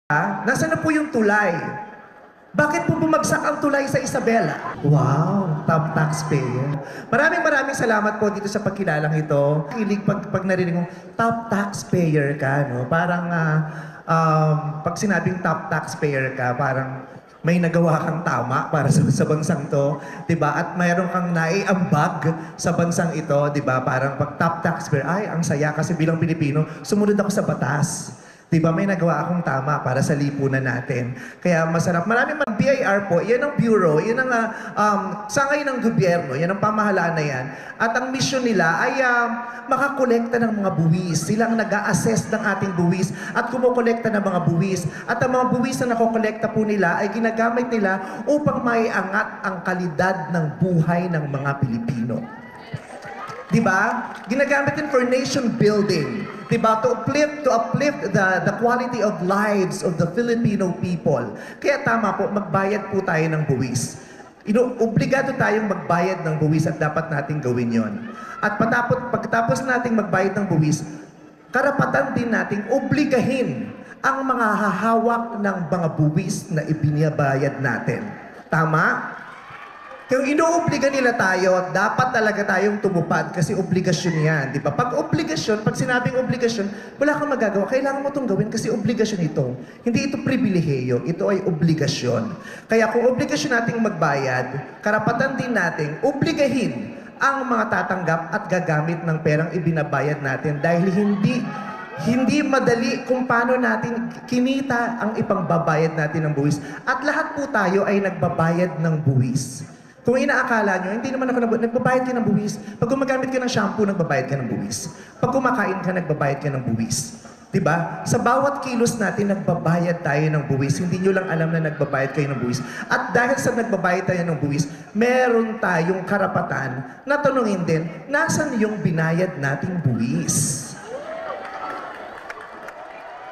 Nasaan na po yung tulay? Bakit po bumagsak ang tulay sa Isabela? Wow, top taxpayer. Maraming salamat po dito sa pagkilalang ito. Kilig pag narinig mong top taxpayer ka, no? Parang pag sinabing top taxpayer ka, parang may nagawa kang tama para sa bansang to, 'di ba? At mayroon kang naiambag sa bansang ito, 'di ba? Parang pag top taxpayer, ay ang saya kasi bilang Pilipino, sumunod ako sa batas. Diba, may nagawa akong tama para sa lipunan natin. Kaya masarap. Maraming BIR po, yan ang bureau, yan ang sangay ng gobyerno, yan ang pamahalaan na yan. At ang mission nila ay makakolekta ng mga buwis. Sila ang nag-a-assess ng ating buwis at kumukolekta ng mga buwis. At ang mga buwis na nakokolekta po nila ay ginagamit nila upang maiangat ang kalidad ng buhay ng mga Pilipino. Diba? Ginagamit din for nation building. Diba? To uplift the quality of lives of the Filipino people. Kaya tama po, magbayad po tayo ng buwis. Obligado tayong magbayad ng buwis at dapat nating gawin yon. At pagkatapos nating magbayad ng buwis, karapatan din nating obligahin ang mga hahawak ng mga buwis na ibinabayad natin. Tama? Kung inuobliga nila tayo, dapat talaga tayong tumupad kasi obligasyon yan, di ba? Pag obligasyon, pag sinabing obligasyon, wala kang magagawa. Kailangan mo itong gawin kasi obligasyon ito. Hindi ito pribilehiyo, ito ay obligasyon. Kaya kung obligasyon nating magbayad, karapatan din nating obligahin ang mga tatanggap at gagamit ng perang ibinabayad natin dahil hindi madali kung paano natin kinita ang ipangbabayad natin ng buwis. At lahat po tayo ay nagbabayad ng buwis. Kung inaakala nyo, hindi naman ako nagbabayad ka ng buwis. Pag gumagamit ka ng shampoo, nagbabayad ka ng buwis. Pag kumakain ka, nagbabayad ka ng buwis. Diba? Sa bawat kilos natin, nagbabayad tayo ng buwis. Hindi nyo lang alam na nagbabayad kayo ng buwis. At dahil sa nagbabayad tayo ng buwis, meron tayong karapatan na tanungin din, nasan yung binayad nating buwis?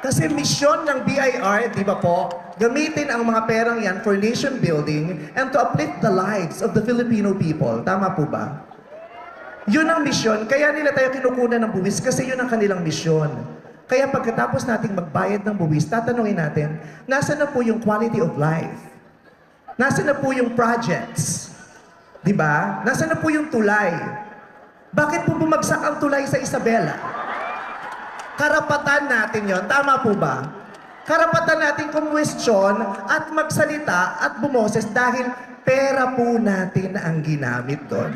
Kasi misyon ng BIR, di ba po, gamitin ang mga perang yan for nation building and to uplift the lives of the Filipino people. Tama po ba? Yun ang misyon. Kaya nila tayo kinukunan ng buwis kasi yun ang kanilang misyon. Kaya pagkatapos nating magbayad ng buwis, tatanungin natin, nasaan na po yung quality of life? Nasaan na po yung projects? Di ba? Nasaan na po yung tulay? Bakit po bumagsak ang tulay sa Isabela? Karapatan natin yon. Tama po ba? Karapatan natin kumwestiyon at magsalita at bumoses dahil pera po natin ang ginamit doon.